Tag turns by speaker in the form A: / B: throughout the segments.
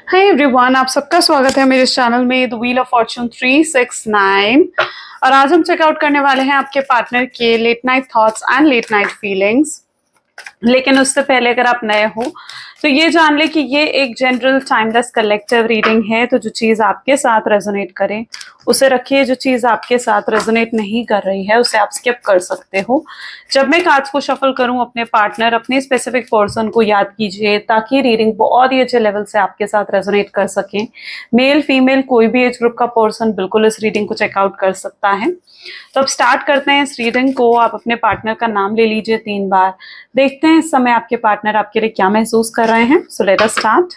A: Hi everyone, आप सबका स्वागत है मेरे इस चैनल में द व्हील ऑफ फॉर्च्यून 369। और आज हम चेकआउट करने वाले हैं आपके पार्टनर के late night thoughts and late night feelings. लेकिन उससे पहले अगर आप नए हो तो ये जान ले कि ये एक जनरल टाइमलेस कलेक्टिव रीडिंग है। तो जो चीज आपके साथ रेजोनेट करे उसे रखिए, जो चीज आपके साथ रेजोनेट नहीं कर रही है उसे आप स्किप कर सकते हो। जब मैं कार्ड्स को शफल करूं अपने पार्टनर, अपने स्पेसिफिक पर्सन को याद कीजिए ताकि रीडिंग बहुत ही अच्छे लेवल से आपके साथ रेजोनेट कर सके। मेल फीमेल कोई भी एज ग्रुप का पर्सन बिल्कुल इस रीडिंग को चेकआउट कर सकता है। तो अब स्टार्ट करते हैं इस रीडिंग को। आप अपने पार्टनर का नाम ले लीजिए 3 बार। देखते हैं इस समय आपके पार्टनर आपके लिए क्या महसूस कर रहे हैं। So let us start.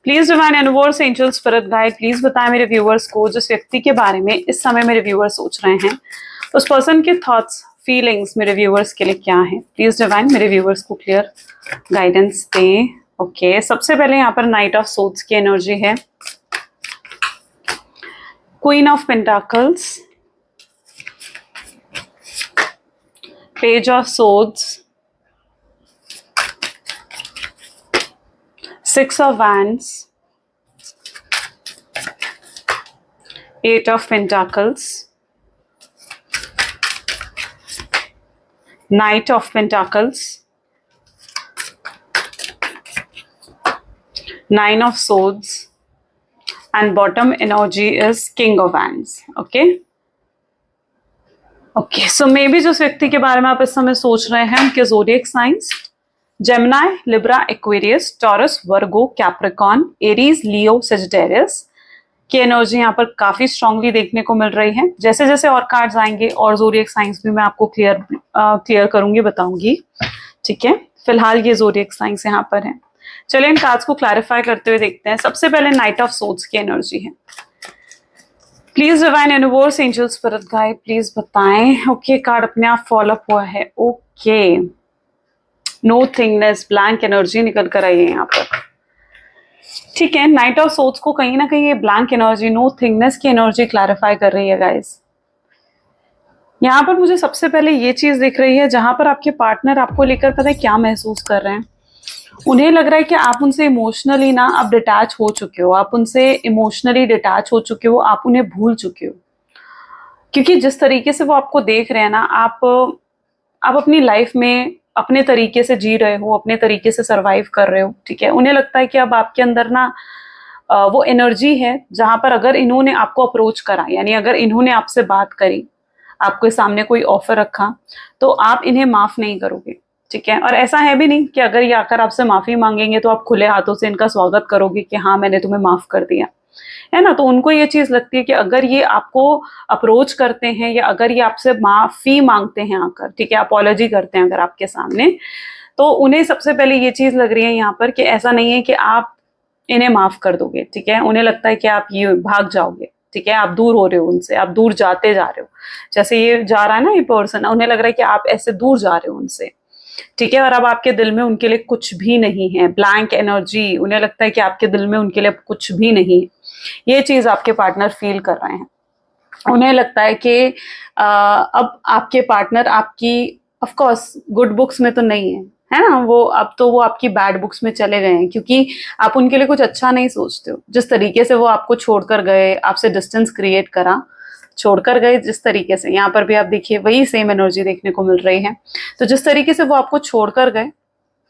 A: Please divine universe angel spirit guide please बताएं मेरे व्यूअर्स को जिस व्यक्ति के बारे में इस समय मेरे व्यूअर्स सोच रहे हैं, उस पर्सन के थॉट्स फीलिंग्स मेरे व्यूअर्स के लिए क्या है। प्लीज डिवाइन मेरे व्यूअर्स को क्लियर गाइडेंस दें। ओके, सबसे पहले यहाँ पर नाइट ऑफ सोर्ड्स की एनर्जी है, queen of pentacles, page of swords, 6 of wands, 8 of pentacles, knight of pentacles, 9 of swords, and bottom energy is king of wands. Okay, so maybe जिस व्यक्ति के बारे में आप इस समय सोच रहे हैं उनके zodiac science Gemini, Libra, Aquarius, Taurus, Virgo, Capricorn, Aries, Leo, Sagittarius की एनर्जी यहाँ पर काफी स्ट्रांगली देखने को मिल रही है। जैसे जैसे और कार्ड्स आएंगे और ज़ोडिएक साइंस भी मैं आपको क्लियर करूंगी, बताऊंगी। ठीक है, फिलहाल ये ज़ोडिएक साइंस यहाँ पर है। चलिए इन कार्ड्स को क्लैरिफाई करते हुए देखते हैं। सबसे पहले नाइट ऑफ सोर्ड्स की एनर्जी है। Please divine universe angel spirit guide please बताएं। ओके, कार्ड अपने आप फॉलो अप हुआ है। ओके, नो थिंगनेस, ब्लैंक एनर्जी निकल कर आई है यहाँ पर। ठीक है, नाइट ऑफ सोर्ड्स को कहीं ना कहीं ये ब्लैंक एनर्जी, नो थिंगनेस की एनर्जी क्लैरिफाई कर रही है गाइस। यहाँ पर मुझे सबसे पहले ये चीज दिख रही है जहां पर आपके पार्टनर आपको लेकर पता है क्या महसूस कर रहे हैं। उन्हें लग रहा है कि आप उनसे इमोशनली ना अब डिटैच हो चुके हो, आप उनसे इमोशनली डिटैच हो चुके हो, आप उन्हें भूल चुके हो। क्योंकि जिस तरीके से वो आपको देख रहे हैं ना, आप अपनी लाइफ में अपने तरीके से जी रहे हो, अपने तरीके से सरवाइव कर रहे हो। ठीक है, उन्हें लगता है कि अब आपके अंदर ना वो एनर्जी है जहां पर अगर इन्होंने आपको अप्रोच करा, यानी अगर इन्होंने आपसे बात करी, आपके सामने कोई ऑफर रखा, तो आप इन्हें माफ नहीं करोगे। ठीक है, और ऐसा है भी नहीं कि अगर ये आकर आपसे माफी मांगेंगे तो आप खुले हाथों से इनका स्वागत करोगे कि हाँ मैंने तुम्हें माफ कर दिया, है ना। तो उनको ये चीज लगती है कि अगर ये आपको अप्रोच करते हैं या अगर ये आपसे माफी मांगते हैं आकर, ठीक है, अपॉलॉजी करते हैं अगर आपके सामने, तो उन्हें सबसे पहले ये चीज लग रही है यहाँ पर कि ऐसा नहीं है कि आप इन्हें माफ कर दोगे। ठीक है, उन्हें लगता है कि आप ये भाग जाओगे। ठीक है, आप दूर हो रहे हो उनसे, आप दूर जाते जा रहे हो। जैसे ये जा रहा है ना ये पर्सन, उन्हें लग रहा है कि आप ऐसे दूर जा रहे हो उनसे। ठीक है, और अब आपके दिल में उनके लिए कुछ भी नहीं है, ब्लैंक एनर्जी। उन्हें लगता है कि आपके दिल में उनके लिए कुछ भी नहीं है। ये चीज आपके पार्टनर फील कर रहे हैं। उन्हें लगता है कि अब आपके पार्टनर आपकी ऑफ कोर्स गुड बुक्स में तो नहीं है ना। वो अब तो वो आपकी बैड बुक्स में चले गए हैं, क्योंकि आप उनके लिए कुछ अच्छा नहीं सोचते हो। जिस तरीके से वो आपको छोड़कर गए, आपसे डिस्टेंस क्रिएट करा, छोड़कर गए जिस तरीके से, यहाँ पर भी आप देखिए वही सेम एनर्जी देखने को मिल रही है। तो जिस तरीके से वो आपको छोड़कर गए,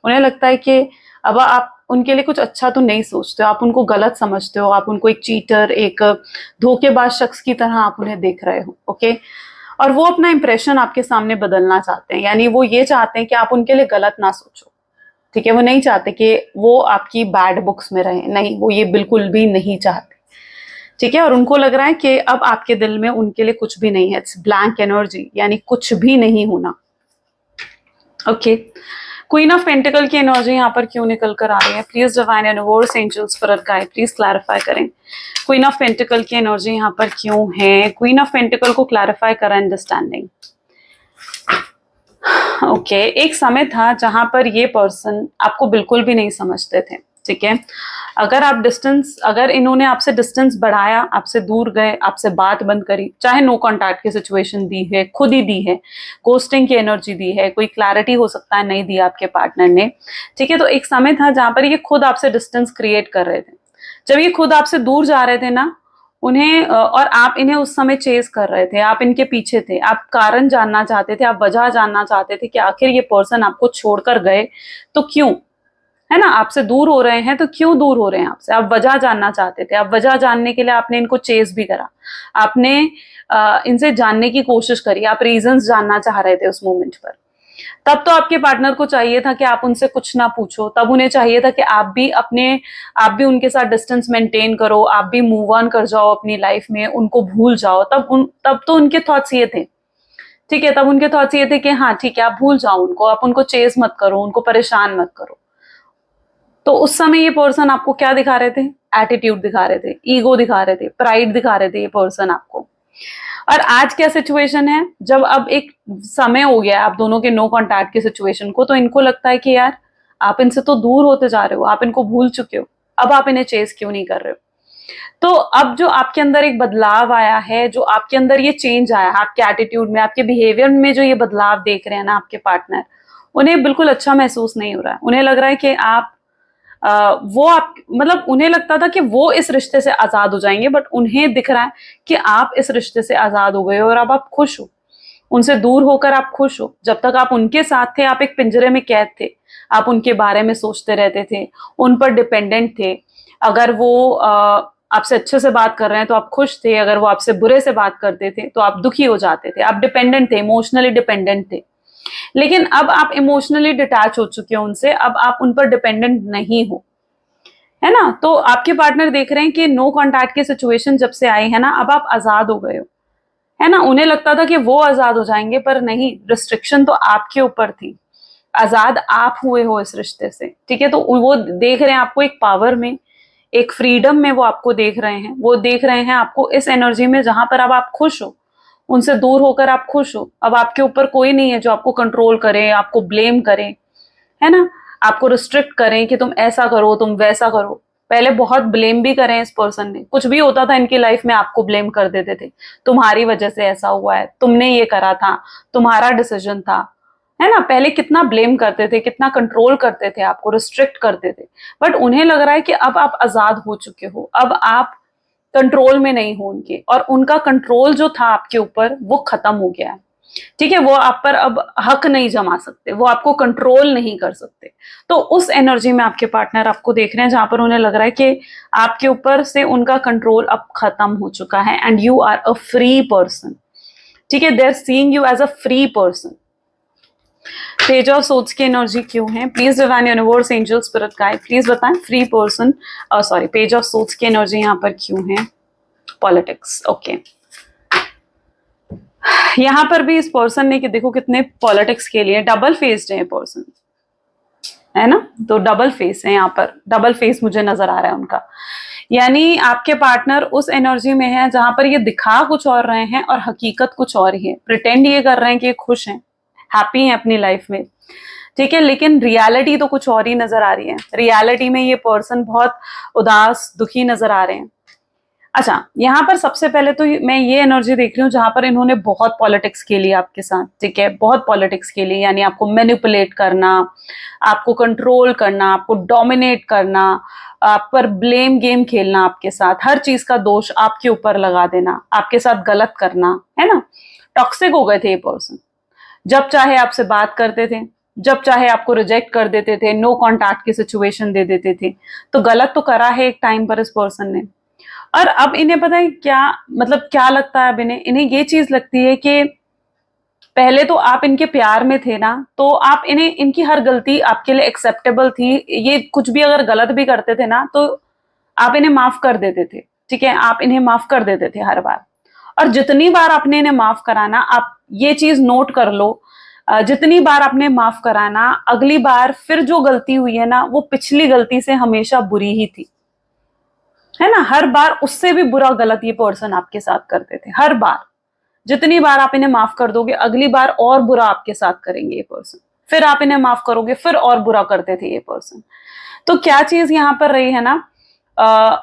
A: उन्हें लगता है कि अब आप उनके लिए कुछ अच्छा तो नहीं सोचते हो, आप उनको गलत समझते हो, आप उनको एक चीटर, एक धोखेबाज शख्स की तरह आप उन्हें देख रहे हो। ओके, और वो अपना इंप्रेशन आपके सामने बदलना चाहते हैं, यानी वो ये चाहते हैं कि आप उनके लिए गलत ना सोचो। ठीक है, वो नहीं चाहते कि वो आपकी बैड बुक्स में रहे, नहीं, वो ये बिल्कुल भी नहीं चाहते। ठीक है, और उनको लग रहा है कि अब आपके दिल में उनके लिए कुछ भी नहीं है। इट्स ब्लैंक एनर्जी, यानी कुछ भी नहीं होना। ओके, क्वीन ऑफ पेंटिकल की एनर्जी यहाँ पर क्यों निकल कर आ रही है? Please divine universe angel spirit guide please clarify करें। क्वीन ऑफ पेंटिकल की एनर्जी यहाँ पर क्यों है? क्वीन ऑफ पेंटिकल को क्लैरिफाई करें अंडरस्टैंडिंग। ओके, एक समय था जहां पर ये पर्सन आपको बिल्कुल भी नहीं समझते थे। ठीक है, अगर इन्होंने आपसे डिस्टेंस बढ़ाया, आपसे दूर गए, आपसे बात बंद करी, चाहे नो कॉन्टैक्ट की सिचुएशन दी है, खुद ही दी है, गोस्टिंग की एनर्जी दी है, कोई क्लैरिटी हो सकता है नहीं दी आपके पार्टनर ने। ठीक है, तो एक समय था जहां पर ये खुद आपसे डिस्टेंस क्रिएट कर रहे थे। जब ये खुद आपसे दूर जा रहे थे ना, उन्हें और आप इन्हें उस समय चेस कर रहे थे, आप इनके पीछे थे, आप कारण जानना चाहते थे, आप वजह जानना चाहते थे कि आखिर ये पर्सन आपको छोड़कर गए तो क्यों, है ना, आपसे दूर हो रहे हैं तो क्यों दूर हो रहे हैं आपसे, आप वजह जानना चाहते थे। आप वजह जानने के लिए आपने इनको चेस भी करा, आपने इनसे जानने की कोशिश करी, आप रीजंस जानना चाह रहे थे उस मोमेंट पर। तब तो आपके पार्टनर को चाहिए था कि आप उनसे कुछ ना पूछो, तब उन्हें चाहिए था कि आप भी उनके साथ डिस्टेंस मेंटेन करो, आप भी मूव ऑन कर जाओ अपनी लाइफ में, उनको भूल जाओ। तब तो उनके थॉट्स ये थे, ठीक है, तब उनके थॉट्स ये थे कि हाँ ठीक है, आप भूल जाओ उनको, आप उनको चेस मत करो, उनको परेशान मत करो। तो उस समय ये पर्सन आपको क्या दिखा रहे थे? एटीट्यूड दिखा रहे थे, ईगो दिखा रहे थे, प्राइड दिखा रहे थे ये पर्सन आपको। और आज क्या सिचुएशन है, जब अब एक समय हो गया आप दोनों के नो कांटेक्ट की सिचुएशन को, तो इनको लगता है कि यार आप इनसे तो दूर होते जा रहे हो, आप इनको भूल चुके हो, अब आप इन्हें चेस क्यों नहीं कर रहे हो। तो अब जो आपके अंदर एक बदलाव आया है, जो आपके अंदर ये चेंज आया है, आपके एटीट्यूड में, आपके बिहेवियर में जो ये बदलाव देख रहे हैं ना आपके पार्टनर, उन्हें बिल्कुल अच्छा महसूस नहीं हो रहा है। उन्हें लग रहा है कि आप वो आप मतलब उन्हें लगता था कि वो इस रिश्ते से आजाद हो जाएंगे, बट उन्हें दिख रहा है कि आप इस रिश्ते से आजाद हो गए हो और अब आप खुश हो, उनसे दूर होकर आप खुश हो। जब तक आप उनके साथ थे आप एक पिंजरे में कैद थे, आप उनके बारे में सोचते रहते थे, उन पर डिपेंडेंट थे। अगर वो आपसे अच्छे से बात कर रहे हैं तो आप खुश थे, अगर वो आपसे बुरे से बात करते थे तो आप दुखी हो जाते थे, आप डिपेंडेंट थे, इमोशनली डिपेंडेंट थे। लेकिन अब आप इमोशनली डिटैच हो चुके हो उनसे, अब आप उन पर डिपेंडेंट नहीं हो, है ना। तो आपके पार्टनर देख रहे हैं कि नो कांटेक्ट की सिचुएशन जब से आई है ना, अब आप आजाद हो गए हो, है ना। उन्हें लगता था कि वो आजाद हो जाएंगे, पर नहीं, रिस्ट्रिक्शन तो आपके ऊपर थी, आजाद आप हुए हो इस रिश्ते से, ठीक है। तो वो देख रहे हैं आपको एक पावर में, एक फ्रीडम में, वो आपको देख रहे हैं, वो देख रहे हैं आपको इस एनर्जी में जहां पर अब आप खुश हो, उनसे दूर होकर आप खुश हो। अब आपके ऊपर कोई नहीं है जो आपको कंट्रोल करे, आपको ब्लेम करे, है ना, आपको रिस्ट्रिक्ट करें कि तुम ऐसा करो, तुम वैसा करो। पहले बहुत ब्लेम भी करें इस पर्सन ने, कुछ भी होता था इनकी लाइफ में आपको ब्लेम कर देते थे, तुम्हारी वजह से ऐसा हुआ है, तुमने ये करा था, तुम्हारा डिसीजन था, है ना। पहले कितना ब्लेम करते थे, कितना कंट्रोल करते थे, आपको रिस्ट्रिक्ट करते थे। बट उन्हें लग रहा है कि अब आप आजाद हो चुके हो, अब आप कंट्रोल में नहीं हो उनके, और उनका कंट्रोल जो था आपके ऊपर वो खत्म हो गया है, ठीक है। वो आप पर अब हक नहीं जमा सकते, वो आपको कंट्रोल नहीं कर सकते। तो उस एनर्जी में आपके पार्टनर आपको देख रहे हैं जहां पर उन्हें लग रहा है कि आपके ऊपर से उनका कंट्रोल अब खत्म हो चुका है, and you are a free person, ठीक है। They are seeing you as a free person. Page of swords की एनर्जी क्यों है? Please divine universe, angel, spirit guide, please बताएं free person, sorry, page of swords की energy यहाँ पर क्यों है? Politics, okay. यहां पर भी इस पर्सन ने कि देखो कितने पॉलिटिक्स के लिए डबल फेस्ड है पर्सन, है ना। तो डबल फेस है, यहाँ पर डबल फेस मुझे नजर आ रहा है उनका। यानी आपके पार्टनर उस एनर्जी में है जहां पर ये दिखा कुछ और रहे हैं और हकीकत कुछ और ही है। प्रिटेंड ये कर रहे हैं कि ये खुश हैं, हैप्पी हैं अपनी लाइफ में, ठीक है, लेकिन रियलिटी तो कुछ और ही नजर आ रही है। रियलिटी में ये पर्सन बहुत उदास, दुखी नजर आ रहे हैं। अच्छा, यहाँ पर सबसे पहले तो मैं ये एनर्जी देख रही हूँ जहां पर इन्होंने बहुत पॉलिटिक्स खेली आपके साथ, ठीक है, बहुत पॉलिटिक्स खेली, यानी आपको मैनिपुलेट करना, आपको कंट्रोल करना, आपको डोमिनेट करना, आप पर ब्लेम गेम खेलना, आपके साथ हर चीज का दोष आपके ऊपर लगा देना, आपके साथ गलत करना, है ना। टॉक्सिक हो गए थे ये पर्सन, जब चाहे आपसे बात करते थे, जब चाहे आपको रिजेक्ट कर देते थे, नो कॉन्टैक्ट की सिचुएशन दे देते थे। तो गलत तो करा है एक टाइम पर इस पर्सन ने। और अब इन्हें पता है क्या, मतलब क्या लगता है अब इन्हें ये चीज लगती है कि पहले तो आप इनके प्यार में थे ना, तो आप इन्हें, इनकी हर गलती आपके लिए एक्सेप्टेबल थी। ये कुछ भी अगर गलत भी करते थे ना, तो आप इन्हें माफ कर देते थे, ठीक है, आप इन्हें माफ कर देते थे हर बार। और जितनी बार आपने इन्हें माफ कराना, आप ये चीज नोट कर लो, जितनी बार आपने माफ कराना, अगली बार फिर जो गलती हुई है ना, वो पिछली गलती से हमेशा बुरी ही थी, है ना। हर बार उससे भी बुरा गलत ये पर्सन आपके साथ करते थे, हर बार। जितनी बार आप इन्हें माफ कर दोगे, अगली बार और बुरा आपके साथ करेंगे ये पर्सन, फिर आप इन्हें माफ करोगे, फिर और बुरा करते थे ये पर्सन। तो क्या चीज यहाँ पर रही है ना,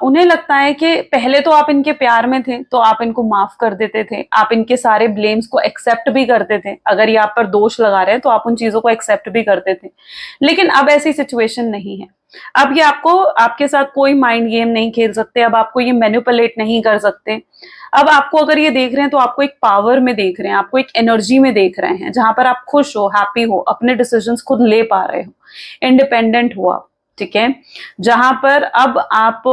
A: उन्हें लगता है कि पहले तो आप इनके प्यार में थे, तो आप इनको माफ कर देते थे, आप इनके सारे ब्लेम्स को एक्सेप्ट भी करते थे। अगर ये आप पर दोष लगा रहे हैं तो आप उन चीजों को एक्सेप्ट भी करते थे। लेकिन अब ऐसी सिचुएशन नहीं है, अब ये आपको आपके साथ कोई माइंड गेम नहीं खेल सकते, अब आपको ये मैनिपुलेट नहीं कर सकते। अब आपको अगर ये देख रहे हैं तो आपको एक पावर में देख रहे हैं, आपको एक एनर्जी में देख रहे हैं, जहां पर आप खुश हो, हैप्पी हो, अपने डिसीजंस खुद ले पा रहे हो, इंडिपेंडेंट हो आप, ठीक है। जहां पर अब आप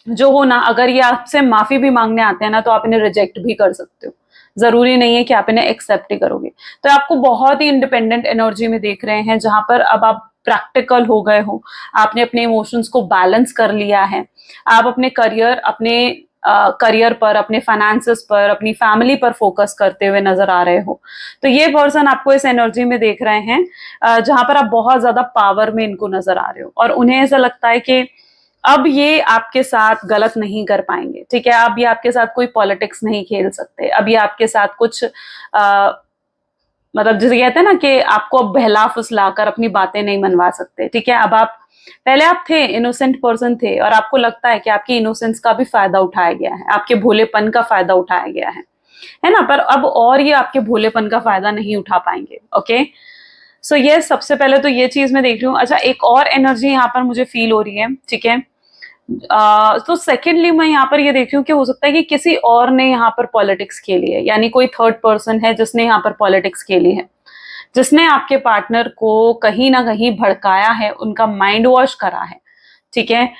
A: जो हो ना, अगर ये आपसे माफी भी मांगने आते हैं ना, तो आप इन्हें रिजेक्ट भी कर सकते हो, जरूरी नहीं है कि आप इन्हें एक्सेप्ट ही करोगे। तो आपको बहुत ही इंडिपेंडेंट एनर्जी में देख रहे हैं, जहां पर अब आप प्रैक्टिकल हो गए हो, आपने अपने इमोशंस को बैलेंस कर लिया है, आप अपने करियर पर, अपने फाइनेंसेस पर, अपनी फैमिली पर फोकस करते हुए नजर आ रहे हो। तो ये पर्सन आपको इस एनर्जी में देख रहे हैं, जहां पर आप बहुत ज्यादा पावर में इनको नजर आ रहे हो, और उन्हें ऐसा लगता है कि अब ये आपके साथ गलत नहीं कर पाएंगे, ठीक है। अब ये आपके साथ कोई पॉलिटिक्स नहीं खेल सकते, अब ये आपके साथ कुछ मतलब जिसे कहते हैं ना कि आपको अब बहला फुसला कर अपनी बातें नहीं मनवा सकते, ठीक है। अब आप पहले आप थे इनोसेंट पर्सन थे, और आपको लगता है कि आपकी इनोसेंस का भी फायदा उठाया गया है, आपके भोलेपन का फायदा उठाया गया है ना। पर अब और ये आपके भोलेपन का फायदा नहीं उठा पाएंगे, ओके। सो ये सबसे पहले तो ये चीज मैं देख रही हूँ। अच्छा, एक और एनर्जी यहाँ पर मुझे फील हो रही है, ठीक है। तो सेकेंडली मैं यहाँ पर ये देख रही हूँ कि हो सकता है कि किसी और ने यहाँ पर पॉलिटिक्स खेली है, यानी कोई थर्ड पर्सन है जिसने यहाँ पर पॉलिटिक्स खेली है, जिसने आपके पार्टनर को कहीं ना कहीं भड़काया है, उनका माइंड वॉश करा है, ठीक है।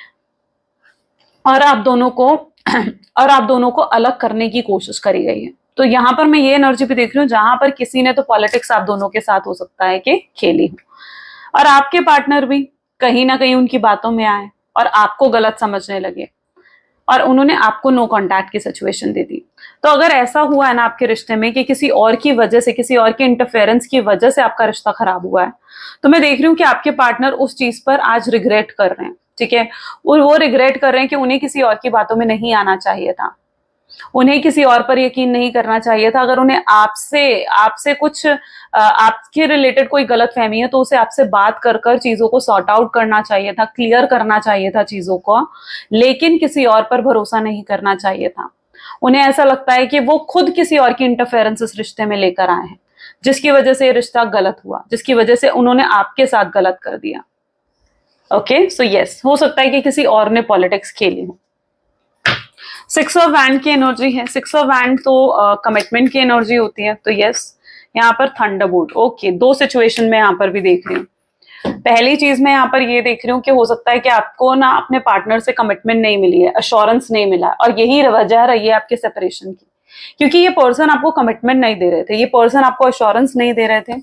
A: और आप दोनों को और आप दोनों को अलग करने की कोशिश करी गई है। तो यहाँ पर मैं ये एनर्जी भी देख रही हूँ, जहां पर किसी ने तो पॉलिटिक्स आप दोनों के साथ हो सकता है कि खेली हो, और आपके पार्टनर भी कहीं ना कहीं उनकी बातों में आए और आपको गलत समझने लगे, और उन्होंने आपको नो कांटेक्ट की सिचुएशन दे दी। तो अगर ऐसा हुआ है ना आपके रिश्ते में कि किसी और की वजह से, किसी और के इंटरफेरेंस की वजह से आपका रिश्ता खराब हुआ है, तो मैं देख रही हूँ कि आपके पार्टनर उस चीज पर आज रिग्रेट कर रहे हैं, ठीक है। वो रिग्रेट कर रहे हैं कि उन्हें किसी और की बातों में नहीं आना चाहिए था, उन्हें किसी और पर यकीन नहीं करना चाहिए था। अगर उन्हें आपसे आपसे कुछ आपके रिलेटेड कोई गलत फहमी है, तो उसे आपसे बात कर कर चीजों को सॉर्ट आउट करना चाहिए था, क्लियर करना चाहिए था चीजों को, लेकिन किसी और पर भरोसा नहीं करना चाहिए था। उन्हें ऐसा लगता है कि वो खुद किसी और की इंटरफेरेंस इस रिश्ते में लेकर आए हैं, जिसकी वजह से ये रिश्ता गलत हुआ, जिसकी वजह से उन्होंने आपके साथ गलत कर दिया। ओके, सो यस, हो सकता है कि किसी और ने पॉलिटिक्स खेली हो। 6 ऑफ वैंड की एनर्जी है। 6 ऑफ वैंड तो कमिटमेंट की एनर्जी होती है। तो यस, यहाँ पर थंडरबोल्ट, ओके, दो सिचुएशन में यहाँ पर भी देख रही हूँ। पहली चीज मैं यहाँ पर ये देख रही हूँ कि हो सकता है कि आपको ना अपने पार्टनर से कमिटमेंट नहीं मिली है, अश्योरेंस नहीं मिला, और यही वजह रही है आपके सेपरेशन की, क्योंकि ये पर्सन आपको कमिटमेंट नहीं दे रहे थे, ये पर्सन आपको अश्योरेंस नहीं दे रहे थे।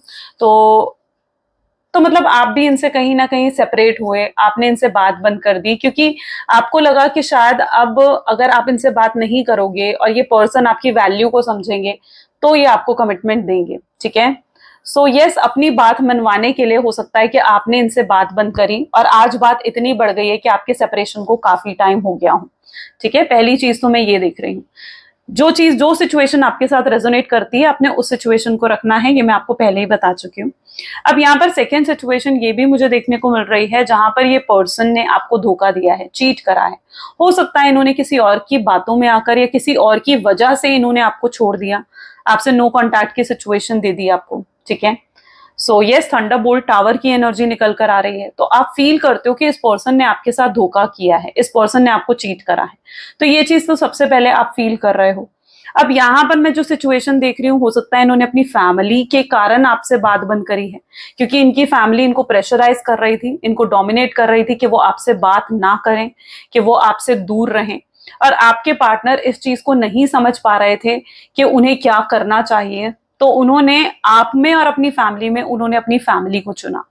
A: तो मतलब आप भी इनसे कहीं ना कहीं सेपरेट हुए, आपने इनसे बात बंद कर दी, क्योंकि आपको लगा कि शायद अब अगर आप इनसे बात नहीं करोगे और ये पर्सन आपकी वैल्यू को समझेंगे, तो ये आपको कमिटमेंट देंगे, ठीक है। सो यस, अपनी बात मनवाने के लिए हो सकता है कि आपने इनसे बात बंद करी, और आज बात इतनी बढ़ गई है कि आपके सेपरेशन को काफी टाइम हो गया हो, ठीक है। पहली चीज तो मैं ये देख रही हूँ। जो सिचुएशन आपके साथ रेजोनेट करती है, आपने उस सिचुएशन को रखना है, ये मैं आपको पहले ही बता चुकी हूँ। अब यहाँ पर सेकेंड सिचुएशन ये भी मुझे देखने को मिल रही है, जहां पर ये पर्सन ने आपको धोखा दिया है, चीट करा है। हो सकता है इन्होंने किसी और की बातों में आकर या किसी और की वजह से इन्होंने आपको छोड़ दिया, आपसे नो कॉन्टैक्ट की सिचुएशन दे दी आपको, ठीक है। सो यस, थंडरबोल्ट टावर की एनर्जी निकल कर आ रही है। तो आप फील करते हो कि इस पर्सन ने आपके साथ धोखा किया है, इस पर्सन ने आपको चीट करा है। तो ये चीज तो सबसे पहले आप फील कर रहे हो। अब यहाँ पर मैं जो सिचुएशन देख रही हूँ, हो सकता है इन्होंने अपनी फैमिली के कारण आपसे बात बंद करी है, क्योंकि इनकी फैमिली इनको प्रेशराइज कर रही थी, इनको डोमिनेट कर रही थी कि वो आपसे बात ना करें, कि वो आपसे दूर रहें। और आपके पार्टनर इस चीज को नहीं समझ पा रहे थे कि उन्हें क्या करना चाहिए, तो उन्होंने आप में और अपनी फैमिली में उन्होंने अपनी फैमिली को चुना।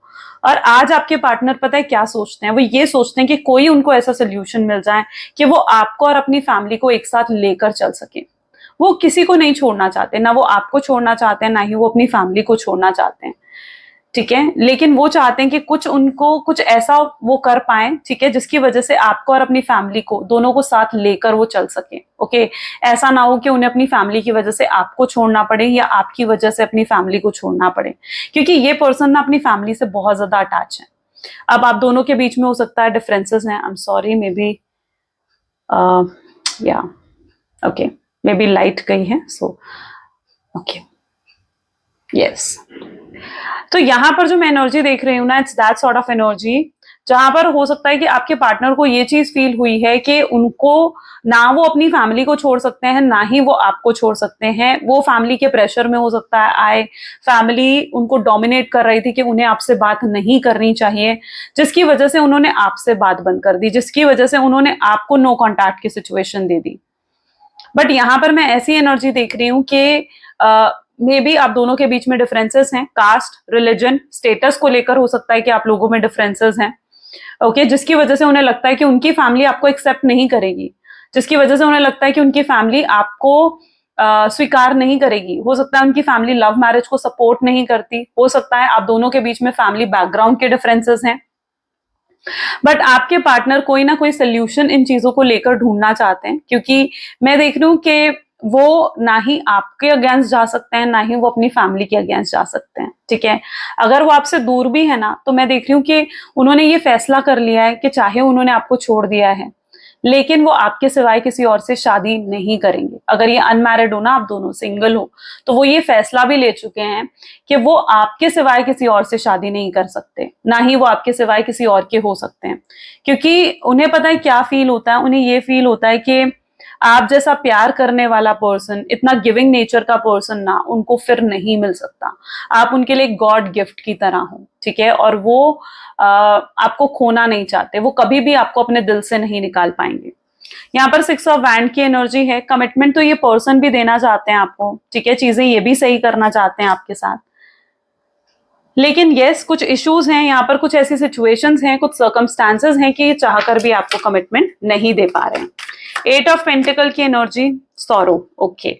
A: और आज आपके पार्टनर पता है क्या सोचते हैं, वो ये सोचते हैं कि कोई उनको ऐसा सोल्यूशन मिल जाए कि वो आपको और अपनी फैमिली को एक साथ लेकर चल सके। वो किसी को नहीं छोड़ना चाहते, ना वो आपको छोड़ना चाहते हैं, ना ही वो अपनी फैमिली को छोड़ना चाहते हैं, ठीक है। लेकिन वो चाहते हैं कि कुछ उनको कुछ ऐसा वो कर पाए, ठीक है, जिसकी वजह से आपको और अपनी फैमिली को दोनों को साथ लेकर वो चल सके, ओके। ऐसा ना हो कि उन्हें अपनी फैमिली की वजह से आपको छोड़ना पड़े या आपकी वजह से अपनी फैमिली को छोड़ना पड़े, क्योंकि ये पर्सन ना अपनी फैमिली से बहुत ज्यादा अटैच है। अब आप दोनों के बीच में हो सकता है डिफरेंसेस हैं, I am sorry, may be या ओके, मे बी लाइट गई है, सो ओके, यस। तो यहां पर जो मैं एनर्जी देख रही हूँ ना, it's that sort of energy जहां पर हो सकता है कि आपके पार्टनर को ये चीज फील हुई है कि उनको ना वो अपनी फैमिली को छोड़ सकते हैं, ना ही वो आपको छोड़ सकते हैं। वो फैमिली के प्रेशर में हो सकता है आए, फैमिली उनको डोमिनेट कर रही थी कि उन्हें आपसे बात नहीं करनी चाहिए, जिसकी वजह से उन्होंने आपसे बात बंद कर दी, जिसकी वजह से उन्होंने आपको नो कॉन्टैक्ट की सिचुएशन दे दी। बट यहां पर मैं ऐसी एनर्जी देख रही हूं कि मे बी आप दोनों के बीच में डिफरेंसेस हैं, कास्ट, रिलीजन, स्टेटस को लेकर हो सकता है कि आप लोगों में डिफरेंसेस हैं, ओके, जिसकी वजह से उन्हें लगता है कि उनकी फैमिली आपको एक्सेप्ट नहीं करेगी, जिसकी वजह से उन्हें लगता है कि उनकी फैमिली आपको स्वीकार नहीं करेगी। हो सकता है उनकी फैमिली लव मैरिज को सपोर्ट नहीं करती, हो सकता है आप दोनों के बीच में फैमिली बैकग्राउंड के डिफरेंसेस हैं, बट आपके पार्टनर कोई ना कोई सोल्यूशन इन चीजों को लेकर ढूंढना चाहते हैं, क्योंकि मैं देख रही हूं कि वो ना ही आपके अगेंस्ट जा सकते हैं, ना ही वो अपनी फैमिली के अगेंस्ट जा सकते हैं, ठीक है। अगर वो आपसे दूर भी है ना, तो मैं देख रही हूँ कि उन्होंने ये फैसला कर लिया है कि चाहे उन्होंने आपको छोड़ दिया है, लेकिन वो आपके सिवाय किसी और से शादी नहीं करेंगे। अगर ये अनमैरिड हो ना, आप दोनों सिंगल हो, तो वो ये फैसला भी ले चुके हैं कि वो आपके सिवाय किसी और से शादी नहीं कर सकते, ना ही वो आपके सिवाय किसी और के हो सकते हैं, क्योंकि उन्हें पता है क्या फील होता है। उन्हें ये फील होता है कि आप जैसा प्यार करने वाला पर्सन, इतना गिविंग नेचर का पर्सन ना उनको फिर नहीं मिल सकता। आप उनके लिए गॉड गिफ्ट की तरह हो, ठीक है, और वो आपको खोना नहीं चाहते, वो कभी भी आपको अपने दिल से नहीं निकाल पाएंगे। यहाँ पर 6 ऑफ वैंड की एनर्जी है। कमिटमेंट तो ये पर्सन भी देना चाहते हैं आपको, ठीक है, चीजें ये भी सही करना चाहते हैं आपके साथ, लेकिन यस कुछ इश्यूज हैं यहाँ पर, कुछ ऐसी सिचुएशंस हैं, कुछ सर्कमस्टांसेस हैं कि चाहकर भी आपको कमिटमेंट नहीं दे पा रहे हैं। 8 ऑफ पेंटिकल की एनर्जी, सॉरो, ओके।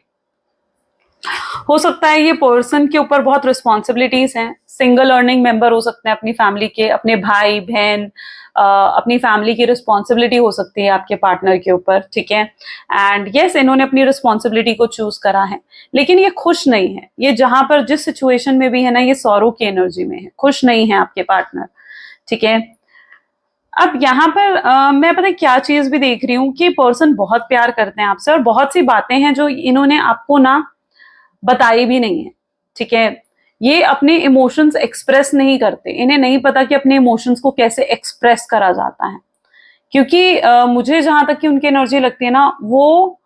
A: हो सकता है ये पर्सन के ऊपर बहुत रिस्पॉन्सिबिलिटीज हैं, सिंगल अर्निंग मेंबर हो सकते हैं अपनी फैमिली के, अपने भाई बहन, अपनी फैमिली की रिस्पॉन्सिबिलिटी हो सकती है आपके पार्टनर के ऊपर, ठीक है। एंड यस इन्होंने अपनी रिस्पॉन्सिबिलिटी को चूज करा है, लेकिन ये खुश नहीं है। ये जहां पर जिस सिचुएशन में भी है ना, ये सॉरो की एनर्जी में है, खुश नहीं है आपके पार्टनर, ठीक है। अब यहाँ पर मैं पता है क्या चीज भी देख रही हूँ कि पर्सन बहुत प्यार करते हैं आपसे, और बहुत सी बातें हैं जो इन्होंने आपको ना बताई भी नहीं है, ठीक है। ये अपने इमोशंस एक्सप्रेस नहीं करते, इन्हें नहीं पता कि अपने इमोशंस को कैसे एक्सप्रेस करा जाता है, क्योंकि मुझे जहां तक कि उनकी एनर्जी लगती है ना, वो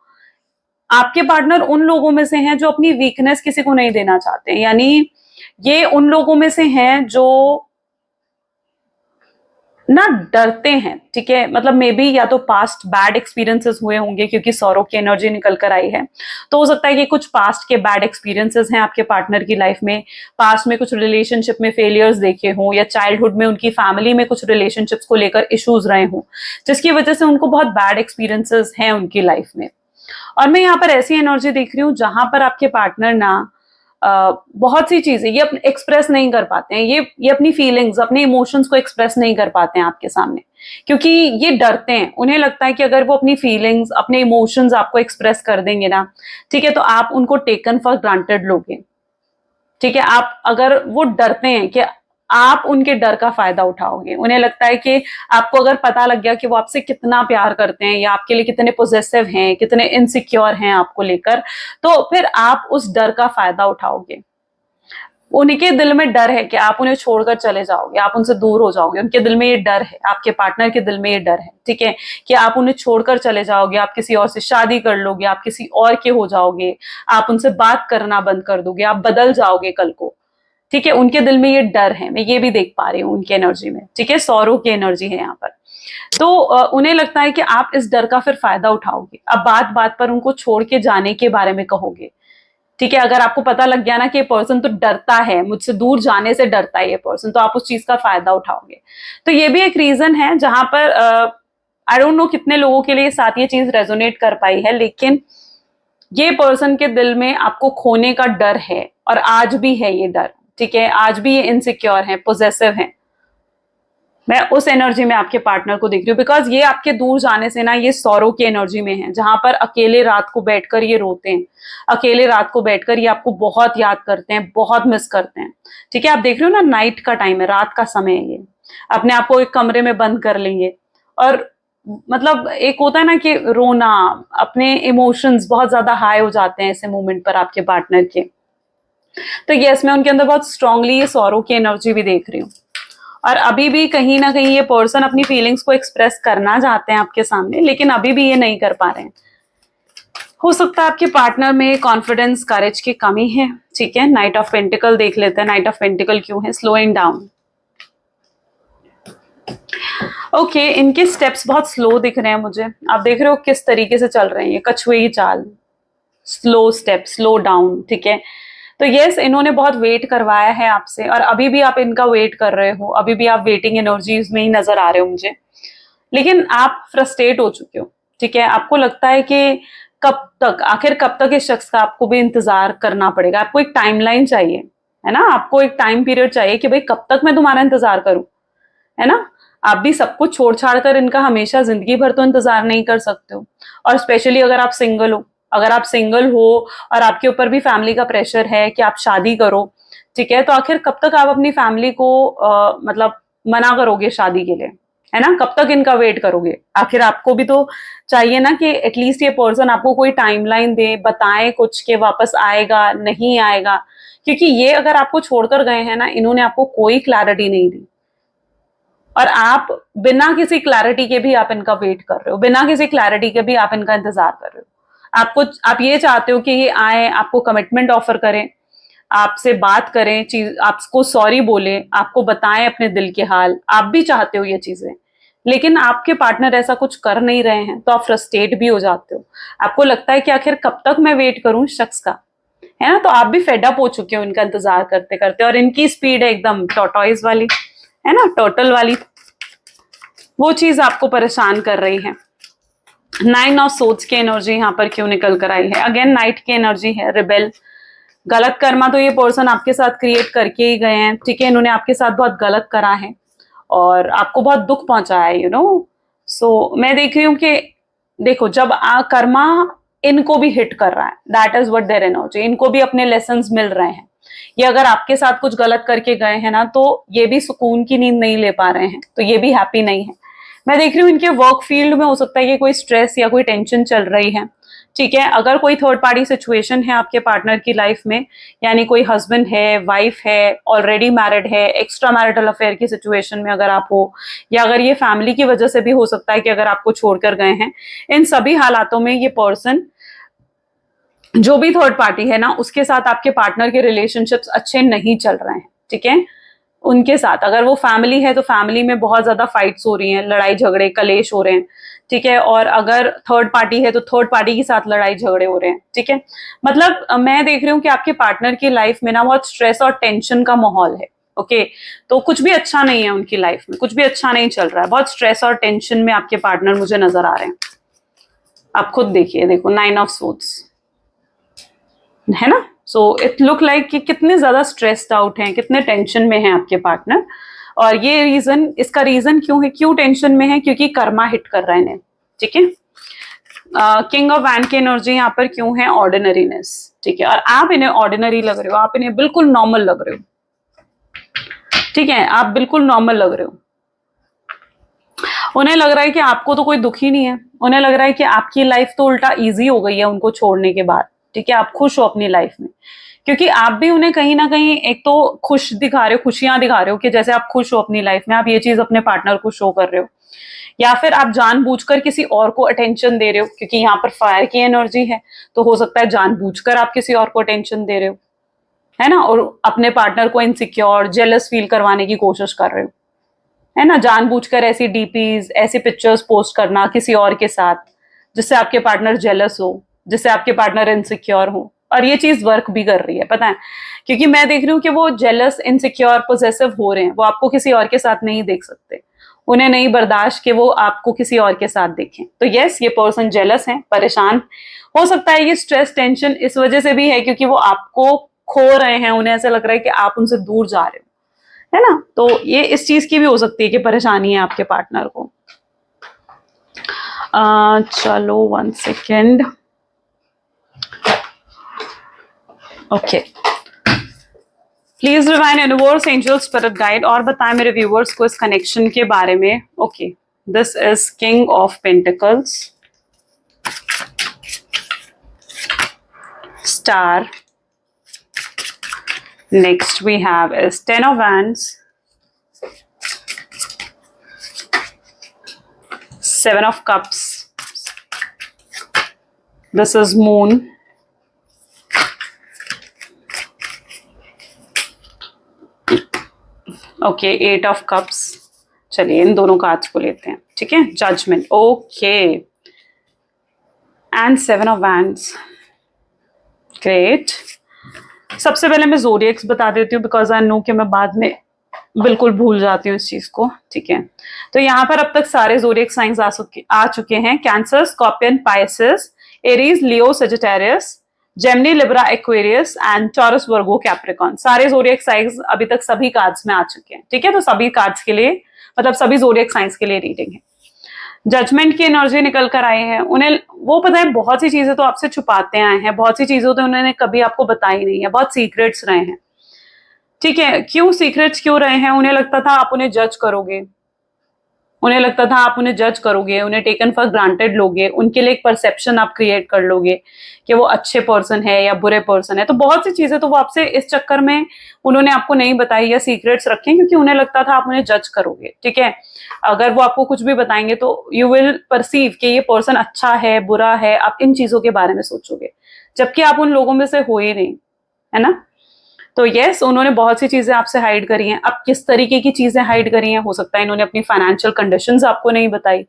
A: आपके पार्टनर उन लोगों में से हैं जो अपनी वीकनेस किसी को नहीं देना चाहते। यानी ये उन लोगों में से हैं जो ना डरते हैं, ठीक है, मतलब मे बी या तो पास्ट बैड एक्सपीरियंसेस हुए होंगे, क्योंकि सौरव की एनर्जी निकल कर आई है, तो हो सकता है कि कुछ पास्ट के बैड एक्सपीरियंसेस हैं आपके पार्टनर की लाइफ में, पास्ट में कुछ रिलेशनशिप में फेलियर्स देखे हों, या चाइल्डहुड में उनकी फैमिली में कुछ रिलेशनशिप्स को लेकर इश्यूज रहे हों, जिसकी वजह से उनको बहुत बैड एक्सपीरियंसेस हैं उनकी लाइफ में। और मैं यहाँ पर ऐसी एनर्जी देख रही हूँ जहां पर आपके पार्टनर ना बहुत सी चीजें ये एक्सप्रेस नहीं कर पाते हैं, ये अपनी फीलिंग्स, अपने इमोशंस को एक्सप्रेस नहीं कर पाते हैं आपके सामने, क्योंकि ये डरते हैं। उन्हें लगता है कि अगर वो अपनी फीलिंग्स, अपने इमोशंस आपको एक्सप्रेस कर देंगे ना, ठीक है, तो आप उनको टेकन फॉर ग्रांटेड लोगे, ठीक है। आप अगर वो डरते हैं कि आप उनके डर का फायदा उठाओगे, उन्हें लगता है कि आपको अगर पता लग गया कि वो आपसे कितना प्यार करते हैं, या आपके लिए कितने पोजेसिव हैं, कितने इनसिक्योर हैं आपको लेकर, तो फिर आप उस डर का फायदा उठाओगे। उनके दिल में डर है कि आप उन्हें छोड़कर चले जाओगे, आप उनसे दूर हो जाओगे, उनके दिल में ये डर है, आपके पार्टनर के दिल में ये डर है, ठीक है, कि आप उन्हें छोड़कर चले जाओगे, आप किसी और से शादी कर लोगे, आप किसी और के हो जाओगे, आप उनसे बात करना बंद कर दोगे, आप बदल जाओगे कल को, ठीक है। उनके दिल में ये डर है, मैं ये भी देख पा रही हूँ उनकी एनर्जी में, ठीक है, सौरों की एनर्जी है यहाँ पर। तो उन्हें लगता है कि आप इस डर का फिर फायदा उठाओगे, अब बात बात पर उनको छोड़ के जाने के बारे में कहोगे, ठीक है। अगर आपको पता लग गया ना कि ये पर्सन तो डरता है, मुझसे दूर जाने से डरता है ये पर्सन, तो आप उस चीज का फायदा उठाओगे। तो ये भी एक रीजन है जहां पर आई डोंट नो कितने लोगों के लिए साथ ये चीज रेजोनेट कर पाई है, लेकिन ये पर्सन के दिल में आपको खोने का डर है, और आज भी है ये डर, ठीक है, आज भी ये इनसिक्योर है, पोजेसिव है। मैं उस एनर्जी में आपके पार्टनर को देख रही हूँ, बिकॉज ये आपके दूर जाने से ना, ये सौरों की एनर्जी में है, जहां पर अकेले रात को बैठकर ये रोते हैं, अकेले रात को बैठकर ये आपको बहुत याद करते हैं, बहुत मिस करते हैं, ठीक है। आप देख रहे हो ना, नाइट का टाइम है, रात का समय है, ये अपने आप को एक कमरे में बंद कर लेंगे, और मतलब एक होता है ना कि रोना, अपने इमोशंस बहुत ज्यादा हाई हो जाते हैं ऐसे मोमेंट पर आपके पार्टनर के। तो यस मैं उनके अंदर बहुत स्ट्रांगली ये सौरों की एनर्जी भी देख रही हूँ। और अभी भी कहीं ना कहीं ये पर्सन अपनी फीलिंग्स को एक्सप्रेस करना चाहते हैं आपके सामने, लेकिन अभी भी ये नहीं कर पा रहे हैं। हो सकता है आपके पार्टनर में कॉन्फिडेंस, करेज की कमी है। ठीक है, नाइट ऑफ पेंटिकल देख लेते हैं। नाइट ऑफ पेंटिकल क्यों है? Slowing down. ओके, इनके स्टेप्स बहुत स्लो दिख रहे हैं मुझे। आप देख रहे हो किस तरीके से चल रहे हैं, ये कछुए की चाल, स्लो स्टेप, स्लो डाउन। ठीक है, तो यस, इन्होंने बहुत वेट करवाया है आपसे, और अभी भी आप इनका वेट कर रहे हो, अभी भी आप वेटिंग एनर्जीज में ही नजर आ रहे हो मुझे। लेकिन आप फ्रस्ट्रेट हो चुके हो। ठीक है, आपको लगता है कि कब तक, आखिर कब तक इस शख्स का आपको भी इंतजार करना पड़ेगा। आपको एक टाइमलाइन चाहिए, है ना, आपको एक टाइम पीरियड चाहिए कि भाई कब तक मैं तुम्हारा इंतजार करूं, है ना। आप भी सब कुछ छोड़ छाड़ कर इनका हमेशा जिंदगी भर तो इंतजार नहीं कर सकते हो। और स्पेशली अगर आप सिंगल हो, अगर आप सिंगल हो और आपके ऊपर भी फैमिली का प्रेशर है कि आप शादी करो, ठीक है, तो आखिर कब तक आप अपनी फैमिली को मतलब मना करोगे शादी के लिए, है ना। कब तक इनका वेट करोगे? आखिर आपको भी तो चाहिए ना कि एटलीस्ट ये पर्सन आपको कोई टाइमलाइन दे, बताए कुछ कि वापस आएगा नहीं आएगा। क्योंकि ये अगर आपको छोड़कर गए हैं ना, इन्होंने आपको कोई क्लैरिटी नहीं दी, और आप बिना किसी क्लैरिटी के भी आप इनका वेट कर रहे हो, बिना किसी क्लैरिटी के भी आप इनका इंतजार कर रहे हो। आप ये चाहते हो कि ये आए, आपको कमिटमेंट ऑफर करें, आपसे बात करें, चीज आपको सॉरी बोले, आपको बताएं अपने दिल के हाल। आप भी चाहते हो ये चीजें, लेकिन आपके पार्टनर ऐसा कुछ कर नहीं रहे हैं, तो आप फ्रस्ट्रेट भी हो जाते हो। आपको लगता है कि आखिर कब तक मैं वेट करूं इस शख्स का, है ना। तो आप भी फेड अप हो चुके हो इनका इंतजार करते करते, और इनकी स्पीड है एकदम टॉर्टोइज वाली, है ना, टर्टल वाली। वो चीज आपको परेशान कर रही है। 9 ऑफ सोर्ड्स की एनर्जी यहाँ पर क्यों निकल कर आई है? अगेन नाइट की एनर्जी है, रिबेल। गलत कर्मा तो ये पर्सन आपके साथ क्रिएट करके ही गए हैं। ठीक है, इन्होंने आपके साथ बहुत गलत करा है और आपको बहुत दुख पहुंचाया है, यू नो। सो मैं देख रही हूँ कि देखो, जब कर्मा इनको भी हिट कर रहा है, that is what their energy, इनको भी अपने लेसन्स मिल रहे हैं। ये अगर आपके साथ कुछ गलत करके गए हैं ना, तो ये भी सुकून की नींद नहीं ले पा रहे हैं, तो ये भी हैप्पी नहीं है। मैं देख रही हूँ इनके वर्क फील्ड में हो सकता है कि कोई स्ट्रेस या कोई टेंशन चल रही है। ठीक है, अगर कोई थर्ड पार्टी सिचुएशन है आपके पार्टनर की लाइफ में, यानी कोई हस्बैंड है, वाइफ है, ऑलरेडी मैरिड है, एक्स्ट्रा मैरिटल अफेयर की सिचुएशन में अगर आप हो, या अगर ये फैमिली की वजह से भी हो सकता है कि अगर आपको छोड़कर गए हैं, इन सभी हालातों में ये पर्सन, जो भी थर्ड पार्टी है ना, उसके साथ आपके पार्टनर के रिलेशनशिप्स अच्छे नहीं चल रहे हैं। ठीक है, उनके साथ अगर वो फैमिली है तो फैमिली में बहुत ज्यादा फाइट्स हो रही हैं, लड़ाई झगड़े कलेश हो रहे हैं। ठीक है, और अगर थर्ड पार्टी है तो थर्ड पार्टी के साथ लड़ाई झगड़े हो रहे हैं। ठीक है, मतलब मैं देख रही हूँ कि आपके पार्टनर की लाइफ में ना बहुत स्ट्रेस और टेंशन का माहौल है। ओके, तो कुछ भी अच्छा नहीं है उनकी लाइफ में, कुछ भी अच्छा नहीं चल रहा है, बहुत स्ट्रेस और टेंशन में आपके पार्टनर मुझे नजर आ रहे हैं। आप खुद देखिए, देखो 9 ऑफ सोर्ड्स है ना। सो इट लुक लाइक कि कितने ज्यादा स्ट्रेस्ड आउट हैं, कितने टेंशन में हैं आपके पार्टनर। और ये रीजन, इसका रीजन क्यों है, क्यों टेंशन में है? क्योंकि कर्मा हिट कर रहा है इन्हें। ठीक है, किंग ऑफ वैंड की एनर्जी यहाँ पर क्यों है? ऑर्डिनरीनेस। ठीक है, और आप इन्हें ऑर्डिनरी लग रहे हो, आप इन्हें बिल्कुल नॉर्मल लग रहे हो। ठीक है, आप बिल्कुल नॉर्मल लग रहे हो। उन्हें लग रहा है कि आपको तो कोई दुख ही नहीं है, उन्हें लग रहा है कि आपकी लाइफ तो उल्टा इजी हो गई है उनको छोड़ने के बाद। ठीक है, आप खुश हो अपनी लाइफ में, क्योंकि आप भी उन्हें कहीं ना कहीं एक तो खुश दिखा रहे हो, खुशियां दिखा रहे हो कि जैसे आप खुश हो अपनी लाइफ में, आप ये चीज अपने पार्टनर को शो कर रहे हो। या फिर आप जानबूझकर किसी और को अटेंशन दे रहे हो, क्योंकि यहाँ पर फायर की एनर्जी है, तो हो सकता है जानबूझकर आप किसी और को अटेंशन दे रहे हो, है ना, और अपने पार्टनर को इनसिक्योर, जेलस फील करवाने की कोशिश कर रहे हो, है ना, जानबूझकर ऐसी डीपीज, ऐसी पिक्चर्स पोस्ट करना किसी और के साथ, जिससे आपके पार्टनर जेलस हो, जिससे आपके पार्टनर इनसिक्योर हो। और ये चीज वर्क भी कर रही है, पता है, क्योंकि मैं देख रही हूँ कि वो जेलस, इनसिक्योर, पोजेसिव हो रहे हैं, वो आपको किसी और के साथ नहीं देख सकते, उन्हें नहीं बर्दाश्त कि वो आपको किसी और के साथ देखें। तो यस, ये पर्सन जेलस है, परेशान हो सकता है। ये स्ट्रेस टेंशन इस वजह से भी है क्योंकि वो आपको खो रहे हैं, उन्हें ऐसा लग रहा है कि आप उनसे दूर जा रहे हो, है ना। तो ये इस चीज की भी हो सकती है कि परेशानी है आपके पार्टनर को। चलो 1 second. Okay, please divine universe, angel, spirit guide, और बताएं मेरे व्यूवर्स को इस कनेक्शन के बारे में। Okay, this is king of pentacles, star, next we have is 10 of wands, Seven of Cups. This is Moon. Okay, 8 of cups. चलिए इन दोनों कार्ड्स को लेते हैं. ठीक है, judgement. Okay, and 7 of wands. Great. सबसे पहले मैं ज़ोडिएक्स बता देती हूँ बिकॉज आई नो कि मैं बाद में बिल्कुल भूल जाती हूँ इस चीज को. ठीक है, तो यहाँ पर अब तक सारे ज़ोडिएक साइंस आ चुके हैं. Cancer, scorpion, Pisces, Aries, Leo, Sagittarius, Gemini, Libra, Aquarius and taurus, Virgo, Capricorn. सारे ज़ोडिएक साइंस अभी तक सभी कार्ड्स में आ चुके हैं. ठीक है, तो सभी कार्ड्स के लिए मतलब सभी ज़ोडिएक साइंस के लिए रीडिंग है. जजमेंट की एनर्जी निकल कर आए हैं. उन्हें वो पता है बहुत सी चीजें तो आपसे छुपाते आए हैं, बहुत सी चीजें तो उन्होंने कभी आपको बताई नहीं है, बहुत सीक्रेट्स रहे हैं. ठीक है, क्यों सीक्रेट्स क्यों रहे हैं? उन्हें लगता था आप उन्हें जज करोगे, उन्हें लगता था आप उन्हें जज करोगे, उन्हें टेकन फॉर ग्रांटेड लोगे, उनके लिए एक परसेप्शन आप क्रिएट कर लोगे कि वो अच्छे पर्सन है या बुरे पर्सन है. तो बहुत सी चीजें तो वो आपसे इस चक्कर में उन्होंने आपको नहीं बताई या सीक्रेट्स रखे क्योंकि उन्हें लगता था आप उन्हें जज करोगे. ठीक है, अगर वो आपको कुछ भी बताएंगे तो यू विल परसीव कि ये पर्सन अच्छा है बुरा है, आप इन चीजों के बारे में सोचोगे, जबकि आप उन लोगों में से हो ही नहीं, है ना. तो यस, उन्होंने बहुत सी चीजें आपसे हाइड करी हैं. अब किस तरीके की चीजें हाइड करी हैं? हो सकता है इन्होंने अपनी फाइनेंशियल कंडीशंस आपको नहीं बताई.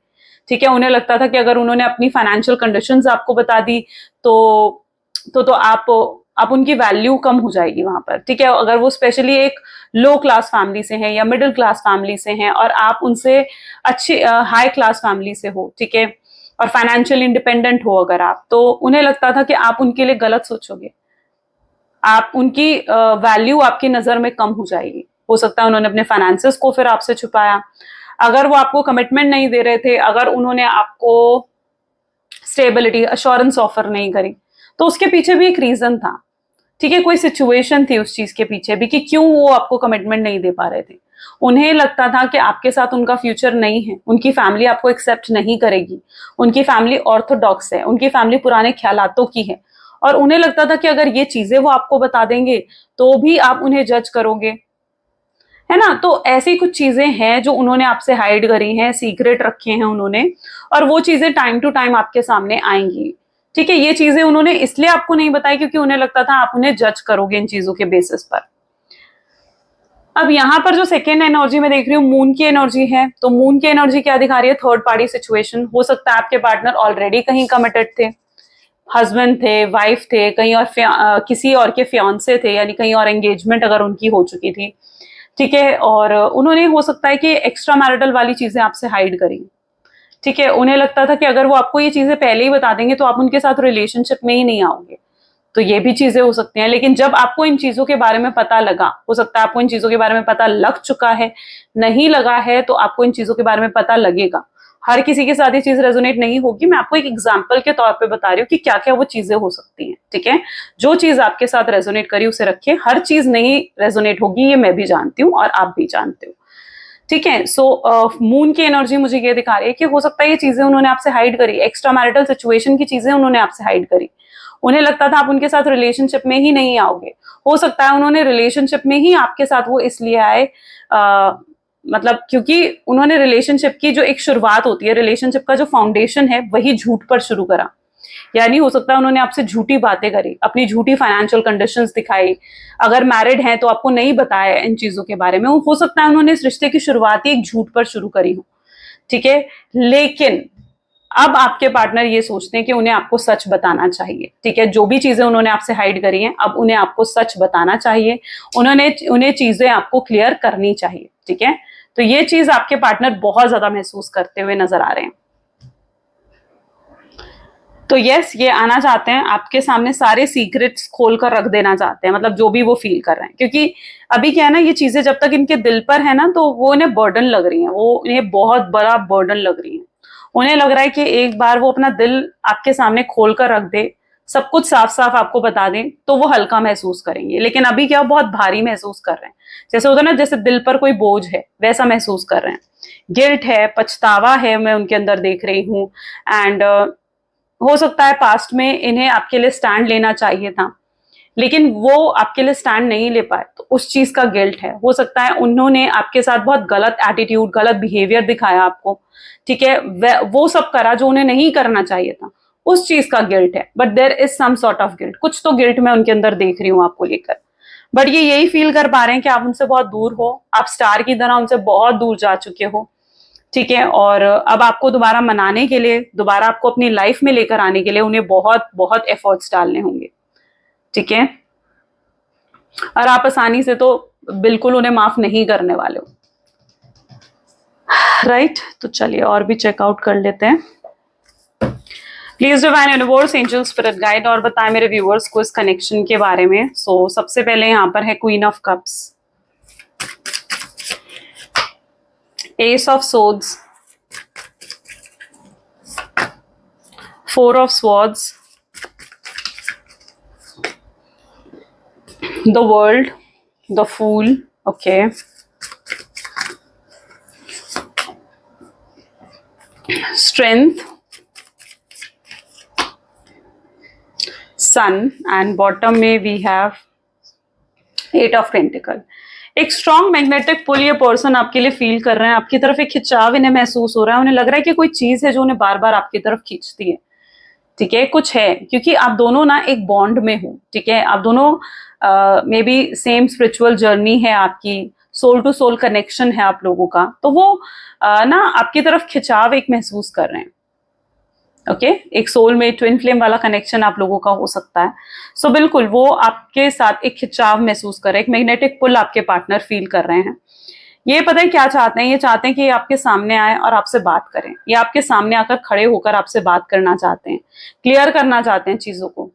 A: ठीक है, उन्हें लगता था कि अगर उन्होंने अपनी फाइनेंशियल कंडीशंस आपको बता दी तो आप उनकी वैल्यू कम हो जाएगी वहां पर. ठीक है, अगर वो स्पेशली एक लो क्लास फैमिली से हैं या मिडिल क्लास फैमिली से हैं और आप उनसे अच्छी हाई क्लास फैमिली से हो, ठीक है, और फाइनेंशियल इंडिपेंडेंट हो अगर आप, तो उन्हें लगता था कि आप उनके लिए गलत सोचोगे, आप उनकी वैल्यू आपकी नजर में कम हो जाएगी. हो सकता है उन्होंने अपने फाइनेंसेस को फिर आपसे छुपाया. अगर वो आपको कमिटमेंट नहीं दे रहे थे, अगर उन्होंने आपको स्टेबिलिटी अश्योरेंस ऑफर नहीं करी, तो उसके पीछे भी एक रीजन था. ठीक है, कोई सिचुएशन थी उस चीज के पीछे भी कि क्यों वो आपको कमिटमेंट नहीं दे पा रहे थे. उन्हें लगता था कि आपके साथ उनका फ्यूचर नहीं है, उनकी फैमिली आपको एक्सेप्ट नहीं करेगी, उनकी फैमिली ऑर्थोडॉक्स है, उनकी फैमिली पुराने ख्यालातों की है, और उन्हें लगता था कि अगर ये चीजें वो आपको बता देंगे तो भी आप उन्हें जज करोगे, है ना. तो ऐसी कुछ चीजें हैं जो उन्होंने आपसे हाइड करी हैं, सीक्रेट रखे हैं उन्होंने, और वो चीजें टाइम टू टाइम आपके सामने आएंगी. ठीक है, ये चीजें उन्होंने इसलिए आपको नहीं बताई क्योंकि उन्हें लगता था आप उन्हें जज करोगे इन चीजों के बेसिस पर. अब यहाँ पर जो सेकेंड एनर्जी में देख रही हूँ मून की एनर्जी है, तो मून की एनर्जी क्या दिखा रही है? Third party situation. हो सकता है आपके पार्टनर ऑलरेडी कहीं कमिटेड थे, हस्बैंड थे, वाइफ थे, कहीं और किसी और के फियांसे थे, यानी कहीं और एंगेजमेंट अगर उनकी हो चुकी थी. ठीक है, और उन्होंने हो सकता है कि एक्स्ट्रा मैरिटल वाली चीजें आपसे हाइड करी. ठीक है, उन्हें लगता था कि अगर वो आपको ये चीजें पहले ही बता देंगे तो आप उनके साथ रिलेशनशिप में ही नहीं आओगे. तो ये भी चीजें हो सकती हैं. लेकिन जब आपको इन चीजों के बारे में पता लगा, हो सकता है आपको इन चीजों के बारे में पता लग चुका है, नहीं लगा है तो आपको इन चीजों के बारे में पता लगेगा. हर किसी के साथ ये चीज रेजोनेट नहीं होगी. मैं आपको एक एग्जांपल के तौर पे बता रही हूँ कि क्या क्या वो चीजें हो सकती हैं. ठीक है, जो चीज आपके साथ रेजोनेट करी उसे रखें, हर चीज नहीं रेजोनेट होगी, ये मैं भी जानती हूँ और आप भी जानते हो. ठीक है, सो मून की एनर्जी मुझे ये दिखा रही है कि हो सकता है ये चीजें उन्होंने आपसे हाइड करी, एक्स्ट्रा मैरिटल सिचुएशन की चीजें उन्होंने आपसे हाइड करी. उन्हें लगता था आप उनके साथ रिलेशनशिप में ही नहीं आओगे. हो सकता है उन्होंने रिलेशनशिप में ही आपके साथ वो इसलिए आए, मतलब क्योंकि उन्होंने रिलेशनशिप की जो एक शुरुआत होती है, रिलेशनशिप का जो फाउंडेशन है वही झूठ पर शुरू करा. यानी हो सकता है उन्होंने आपसे झूठी बातें करी, अपनी झूठी फाइनेंशियल कंडीशंस दिखाई, अगर मैरिड हैं तो आपको नहीं बताया इन चीजों के बारे में. हो सकता है उन्होंने इस रिश्ते की शुरुआत ही एक झूठ पर शुरू करी हो. ठीक है, लेकिन अब आपके पार्टनर ये सोचते हैं कि उन्हें आपको सच बताना चाहिए. ठीक है, जो भी चीजें उन्होंने आपसे हाइड करी हैं अब उन्हें आपको सच बताना चाहिए, उन्हें चीजें आपको क्लियर करनी चाहिए. ठीक है, तो ये चीज आपके पार्टनर बहुत ज्यादा महसूस करते हुए नजर आ रहे हैं. तो यस, ये आना चाहते हैं आपके सामने, सारे सीक्रेट्स खोल कर रख देना चाहते हैं, मतलब जो भी वो फील कर रहे हैं. क्योंकि अभी क्या है ना, ये चीजें जब तक इनके दिल पर है ना तो वो इन्हें बर्डन लग रही हैं, वो इन्हें बहुत बड़ा बर्डन लग रही है. उन्हें लग रहा है कि एक बार वो अपना दिल आपके सामने खोल कर रख दे, सब कुछ साफ साफ आपको बता दें तो वो हल्का महसूस करेंगे. लेकिन अभी क्या, बहुत भारी महसूस कर रहे हैं, जैसे होता है ना, जैसे दिल पर कोई बोझ है वैसा महसूस कर रहे हैं. गिल्ट है, पछतावा है, मैं उनके अंदर देख रही हूँ. एंड हो सकता है पास्ट में इन्हें आपके लिए स्टैंड लेना चाहिए था, लेकिन वो आपके लिए स्टैंड नहीं ले पाए, तो उस चीज का गिल्ट है। हो सकता है उन्होंने आपके साथ बहुत गलत एटीट्यूड, गलत बिहेवियर दिखाया आपको, ठीक है, वो सब करा जो उन्हें नहीं करना चाहिए था, उस चीज का गिल्ट है। But there is some sort of guilt, कुछ तो गिल्ट मैं उनके अंदर देख रही हूँ आपको लेकर। बट ये यही फील कर पा रहे हैं कि आप उनसे बहुत दूर हो, आप स्टार की तरह उनसे बहुत दूर जा चुके हो, ठीक है। और अब आपको दोबारा मनाने के लिए, दोबारा आपको अपनी लाइफ में लेकर आने के लिए उन्हें बहुत बहुत एफर्ट्स डालने होंगे, ठीक है। और आप आसानी से तो बिल्कुल उन्हें माफ नहीं करने वाले हो, राइट। तो चलिए और भी चेकआउट कर लेते हैं। Please divine universe, angel, spirit guide और बताएं मेरे व्यूअर्स को इस कनेक्शन के बारे में। सो सबसे पहले यहां पर है queen of cups, S of swords, four of swords, the world, the fool, okay, strength, sun, and bottom में we have 8 of pentacle। एक स्ट्रॉन्ग मैग्नेटिक पुल ये पर्सन आपके लिए फील कर रहे हैं, आपकी तरफ एक खिंचाव इन्हें महसूस हो रहा है, उन्हें लग रहा है कि कोई चीज है जो उन्हें बार बार आपकी तरफ खींचती है, ठीक है, कुछ है, क्योंकि आप दोनों ना एक बॉन्ड में हो, ठीक है, आप दोनों may be same spiritual journey है आपकी, सोल टू सोल कनेक्शन है आप लोगों का, तो वो ना आपकी तरफ खिंचाव एक महसूस कर रहे हैं, ओके। एक सोल में ट्विन फ्लेम वाला कनेक्शन आप लोगों का हो सकता है। सो बिल्कुल वो आपके साथ एक खिंचाव महसूस कर रहे हैं, एक मैग्नेटिक पुल आपके पार्टनर फील कर रहे हैं। ये पता है क्या चाहते हैं, ये चाहते हैं कि ये आपके सामने आए और आपसे बात करें, ये आपके सामने आकर खड़े होकर आपसे बात करना चाहते हैं, क्लियर करना चाहते हैं चीजों को।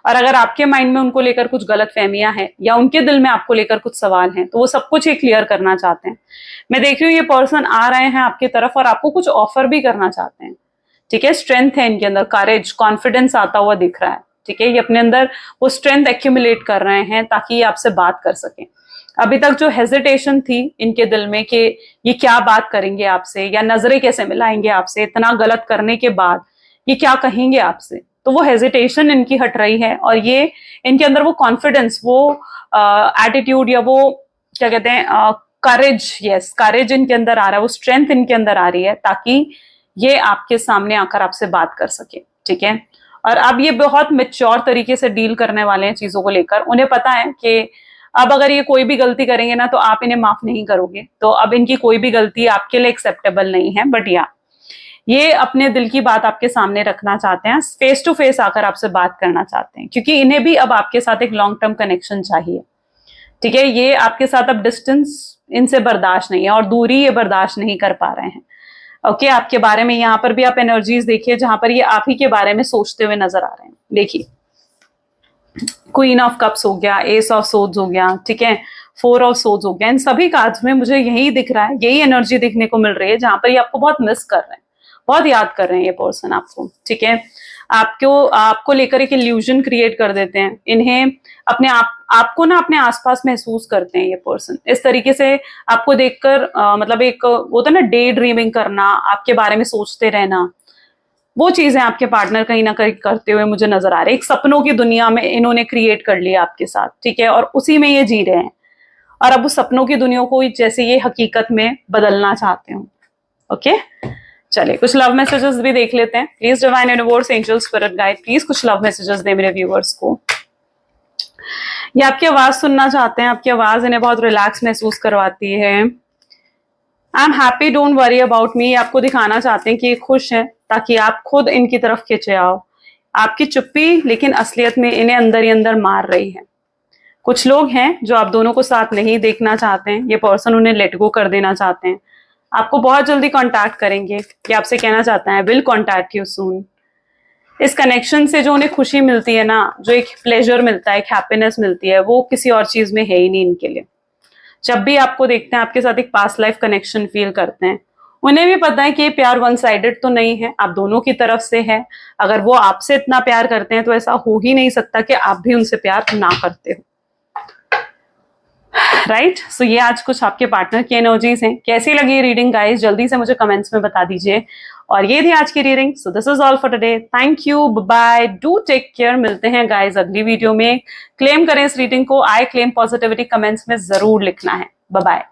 A: और अगर आपके माइंड में उनको लेकर कुछ गलत फहमियां हैं या उनके दिल में आपको लेकर कुछ सवाल हैं, तो वो सब कुछ ये क्लियर करना चाहते हैं। मैं देख रही हूँ ये पर्सन आ रहे हैं आपकी तरफ और आपको कुछ ऑफर भी करना चाहते हैं, ठीक है। स्ट्रेंथ है इनके अंदर, करेज, कॉन्फिडेंस आता हुआ दिख रहा है, ठीक है। ये अपने अंदर वो स्ट्रेंथ एक्यूमुलेट कर रहे हैं ताकि ये आपसे बात कर सकें। अभी तक जो हेजिटेशन थी इनके दिल में कि ये क्या बात करेंगे आपसे, या नजरें कैसे मिलाएंगे आपसे, इतना गलत करने के बाद ये क्या कहेंगे आपसे, तो वो हेजिटेशन इनकी हट रही है और ये इनके अंदर वो कॉन्फिडेंस, वो एटीट्यूड या वो क्या कहते हैं करेज, यस करेज इनके अंदर आ रहा है, वो स्ट्रेंथ इनके अंदर आ रही है ताकि ये आपके सामने आकर आपसे बात कर सके, ठीक है। और अब ये बहुत मेच्योर तरीके से डील करने वाले हैं चीजों को लेकर। उन्हें पता है कि अब अगर ये कोई भी गलती करेंगे ना तो आप इन्हें माफ नहीं करोगे, तो अब इनकी कोई भी गलती आपके लिए एक्सेप्टेबल नहीं है। बट या ये अपने दिल की बात आपके सामने रखना चाहते हैं, फेस टू फेस आकर आपसे बात करना चाहते हैं, क्योंकि इन्हें भी अब आपके साथ एक लॉन्ग टर्म कनेक्शन चाहिए, ठीक है। ये आपके साथ अब डिस्टेंस इनसे बर्दाश्त नहीं है और दूरी ये बर्दाश्त नहीं कर पा रहे हैं, ओके। आपके बारे में यहाँ पर भी आप एनर्जीज देखिए जहां पर ये आप ही के बारे में सोचते हुए नजर आ रहे हैं। देखिए क्वीन ऑफ कप्स हो गया, एस ऑफ सोर्ड्स हो गया, ठीक है, फोर ऑफ सोर्ड्स हो गया, इन सभी कार्ड्स में मुझे यही दिख रहा है, यही एनर्जी दिखने को मिल रही है जहां पर ये आपको बहुत मिस कर रहे हैं, बहुत याद कर रहे हैं ये पर्सन आपको, ठीक है। आपको लेकर एक इल्यूजन क्रिएट कर देते हैं, इन्हें अपने आपको ना अपने आसपास महसूस करते हैं ये पर्सन इस तरीके से, आपको देखकर मतलब एक वो तो ना डे ड्रीमिंग करना, आपके बारे में सोचते रहना, वो चीजें आपके पार्टनर कहीं ना कहीं करते हुए मुझे नजर आ रहे हैं। एक सपनों की दुनिया में इन्होंने क्रिएट कर लिया आपके साथ, ठीक है, और उसी में ये जी रहे हैं और अब उस सपनों की दुनिया को जैसे ये हकीकत में बदलना चाहते हो, ओके। चलिए कुछ लव मैसेजेस भी देख लेते हैं। Please divine universe, angel, spirit guide, please कुछ लव मैसेजेस दे मेरे व्यूअर्स को। ये आपकी आवाज सुनना चाहते हैं, आपकी आवाज इन्हें बहुत रिलैक्स महसूस करवाती है। I am happy, don't worry about me, आपको दिखाना चाहते हैं कि ये खुश हैं ताकि आप खुद इनकी तरफ खिंचे आओ। आपकी चुप्पी लेकिन असलियत में इन्हें अंदर ही अंदर मार रही है। कुछ लोग हैं जो आप दोनों को साथ नहीं देखना चाहते हैं, ये पर्सन उन्हें लेट गो कर देना चाहते हैं, आपको बहुत जल्दी कांटेक्ट करेंगे, ये आपसे कहना चाहता है विल कांटेक्ट यू सून। इस कनेक्शन से जो उन्हें खुशी मिलती है ना, जो एक प्लेजर मिलता है, एक हैप्पीनेस मिलती है, वो किसी और चीज में है ही नहीं इनके लिए। जब भी आपको देखते हैं आपके साथ एक पास्ट लाइफ कनेक्शन फील करते हैं, उन्हें भी पता है कि ये प्यार वन साइडेड तो नहीं है, आप दोनों की तरफ से है। अगर वो आपसे इतना प्यार करते हैं तो ऐसा हो ही नहीं सकता कि आप भी उनसे प्यार ना करते हो, राइट। सो ये आज कुछ आपके पार्टनर की एनर्जीज हैं। कैसी लगी रीडिंग गाइस, जल्दी से मुझे कमेंट्स में बता दीजिए। और ये थी आज की reading. So this is all for today. Thank you, bye, do take care. मिलते हैं गाइज अगली वीडियो में. क्लेम करें इस रीडिंग को. आई क्लेम पॉजिटिविटी कमेंट्स में जरूर लिखना है. Bye bye.